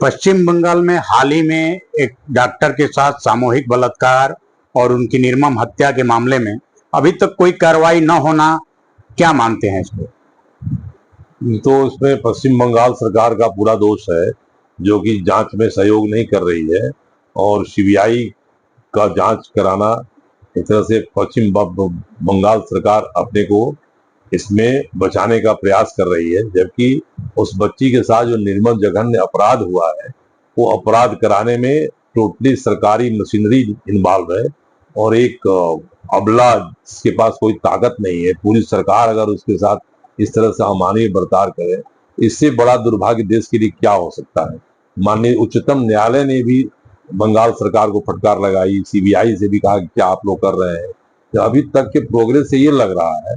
पश्चिम बंगाल में हाल ही में एक डॉक्टर के साथ सामूहिक बलात्कार और उनकी निर्मम हत्या के मामले में अभी तक कोई कार्रवाई न होना, क्या मानते हैं इसको? तो इसमें पश्चिम बंगाल सरकार का पूरा दोष है, जो कि जांच में सहयोग नहीं कर रही है। और सीबीआई का जांच कराना, इस तरह से पश्चिम बंगाल सरकार अपने को इसमें बचाने का प्रयास कर रही है, जबकि उस बच्ची के साथ जो निर्मम जघन्य अपराध हुआ है, वो अपराध कराने में टोटली सरकारी मशीनरी इन्वॉल्व है। और एक अबला जिसके पास कोई ताकत नहीं है, पूरी सरकार अगर उसके साथ इस तरह से अमानवीय बर्ताव करे, इससे बड़ा दुर्भाग्य देश के लिए क्या हो सकता है। माननीय उच्चतम न्यायालय ने भी बंगाल सरकार को फटकार लगाई, सीबीआई से भी कहा कि क्या आप लोग कर रहे हैं। तो अभी तक के प्रोग्रेस से ये लग रहा है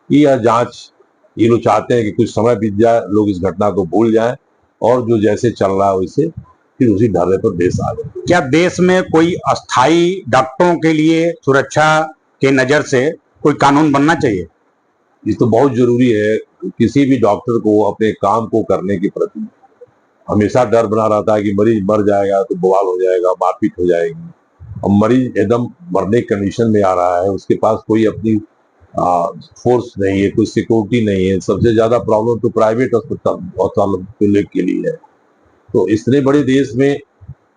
कि यह जांच, ये लोग चाहते हैं कि कुछ समय बीत जाए, लोग इस घटना को भूल जाएं और जो जैसे चल रहा है वैसे फिर उसी ढर्रे पर देश आ जाए। क्या देश में कोई अस्थायी डॉक्टरों के लिए सुरक्षा के नजर से कोई कानून बनना चाहिए? ये तो बहुत जरूरी है। किसी भी डॉक्टर को अपने काम को करने के प्रति हमेशा डर बना रहता है कि मरीज मर जाएगा तो बवाल हो जाएगा, मारपीट हो जाएगी। अब मरीज एकदम मरने कंडीशन में आ रहा है, उसके पास कोई अपनी फोर्स नहीं है, कोई सिक्योरिटी नहीं है। सबसे ज्यादा प्रॉब्लम तो प्राइवेट अस्पताल के लिए है। तो इतने बड़े देश में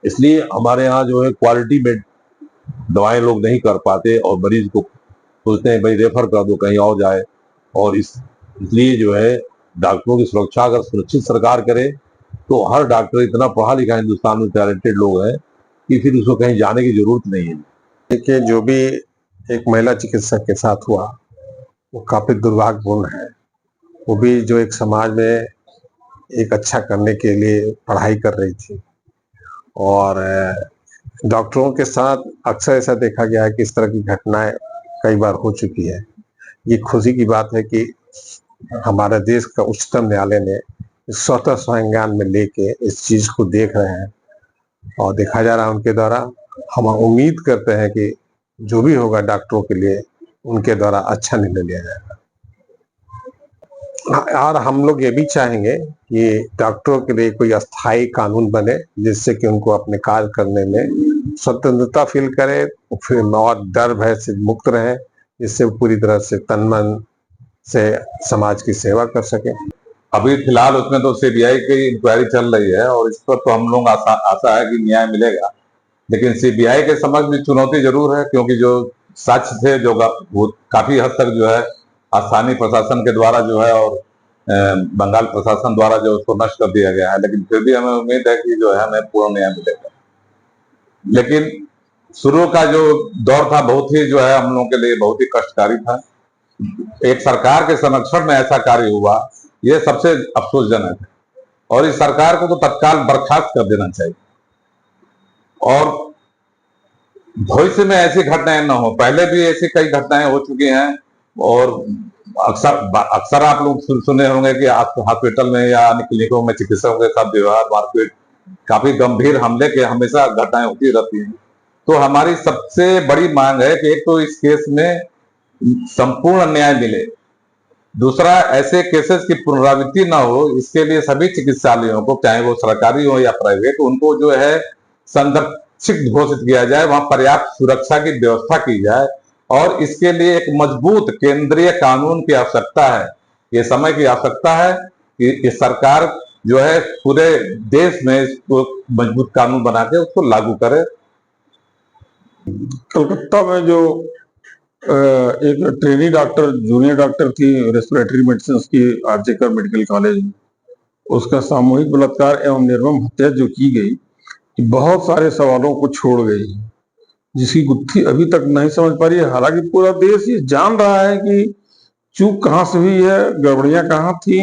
इसलिए हमारे यहाँ जो है क्वालिटी में दवाएं लोग नहीं कर पाते और मरीज को सोचते हैं भाई रेफर कर दो कहीं और जाए। और इसलिए जो है डॉक्टरों की सुरक्षा अगर सुनिश्चित सरकार करे तो हर डॉक्टर इतना पढ़ा लिखा हिंदुस्तान में टैलेंटेड लोग हैं कि फिर उसको कहीं जाने की जरूरत नहीं है। देखिए, जो भी एक महिला चिकित्सक के साथ हुआ वो काफी दुर्भाग्यपूर्ण है। वो भी जो एक समाज में एक अच्छा करने के लिए पढ़ाई कर रही थी। और डॉक्टरों के साथ अक्सर ऐसा देखा गया है कि इस तरह की घटनाएं कई बार हो चुकी है। ये खुशी की बात है कि हमारे देश का उच्चतम न्यायालय ने स्वतः संज्ञान में लेके इस चीज को देख रहे हैं और देखा जा रहा है उनके द्वारा। हम उम्मीद करते हैं कि जो भी होगा डॉक्टरों के लिए उनके द्वारा अच्छा निर्णय लिया जाएगा। और हम लोग ये भी चाहेंगे कि डॉक्टरों के लिए कोई अस्थायी कानून बने जिससे कि उनको अपने कार्य करने में स्वतंत्रता फील करे, फिर और डर भय से मुक्त रहे, जिससे पूरी तरह से तन मन से समाज की सेवा कर सके। अभी फिलहाल उसमें तो सीबीआई की इंक्वायरी चल रही है और इस पर तो हम लोग आशा है कि न्याय मिलेगा। लेकिन सीबीआई के समक्ष भी चुनौती जरूर है, क्योंकि जो साक्ष्य थे जो वो काफी हद तक जो है स्थानीय प्रशासन के द्वारा जो है और बंगाल प्रशासन द्वारा जो उसको नष्ट कर दिया गया है। लेकिन फिर भी हमें उम्मीद है कि जो है हमें पूर्ण न्याय मिलेगा। लेकिन शुरू का जो दौर था बहुत ही जो है हम लोगों के लिए बहुत ही कष्टकारी था। एक सरकार के संरक्षण में ऐसा कार्य हुआ, ये सबसे अफसोसजनक है और इस सरकार को तो तत्काल बर्खास्त कर देना चाहिए और भविष्य में ऐसी घटनाएं न हो। पहले भी ऐसी कई घटनाएं हो चुकी हैं और अक्सर आप लोग सुने होंगे कि हॉस्पिटल में या अन्य क्लिनिकों में चिकित्सकों के साथ व्यवहार, मारपीट, काफी गंभीर हमले के हमेशा घटनाएं होती रहती हैं। तो हमारी सबसे बड़ी मांग है कि एक तो इस केस में संपूर्ण न्याय मिले, दूसरा ऐसे केसेस की पुनरावृत्ति ना हो, इसके लिए सभी चिकित्सालयों को, चाहे वो सरकारी हो या प्राइवेट, उनको जो है संरक्षित घोषित किया जाए, वहां पर्याप्त सुरक्षा की व्यवस्था की जाए और इसके लिए एक मजबूत केंद्रीय कानून की आवश्यकता है। ये समय की आवश्यकता है कि इस सरकार जो है पूरे देश में इसको मजबूत कानून बना के उसको लागू करे। कलकत्ता में जो एक ट्रेनी डॉक्टर, जूनियर डॉक्टर थी रेस्पिरेटरी मेडिसिन की आरजेकर मेडिकल कॉलेज में, उसका सामूहिक बलात्कार एवं निर्मम हत्या जो की गई, बहुत सारे सवालों को छोड़ गई, जिसकी गुत्थी अभी तक नहीं समझ पा रही है। हालांकि पूरा देश ये जान रहा है कि चूक कहाँ से हुई है, गड़बड़ियां कहाँ थी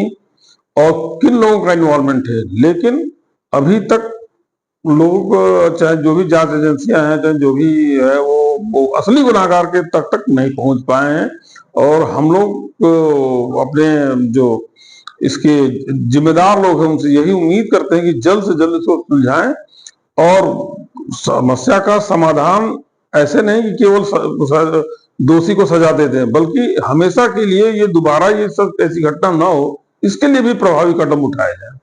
और किन लोगों का इन्वॉल्वमेंट है, लेकिन अभी तक लोग, चाहे जो भी जांच एजेंसियां हैं, चाहे जो भी है, वो असली गुनाहगार के तक नहीं पहुंच पाए हैं। और हम लोग अपने जो इसके जिम्मेदार लोग हैं उनसे यही उम्मीद करते हैं कि जल्द से जल्द इसको सुलझाएं और समस्या का समाधान ऐसे नहीं कि केवल दोषी को सजा दे दें, बल्कि हमेशा के लिए ये दोबारा ये सब ऐसी घटना ना हो, इसके लिए भी प्रभावी कदम उठाए जाए।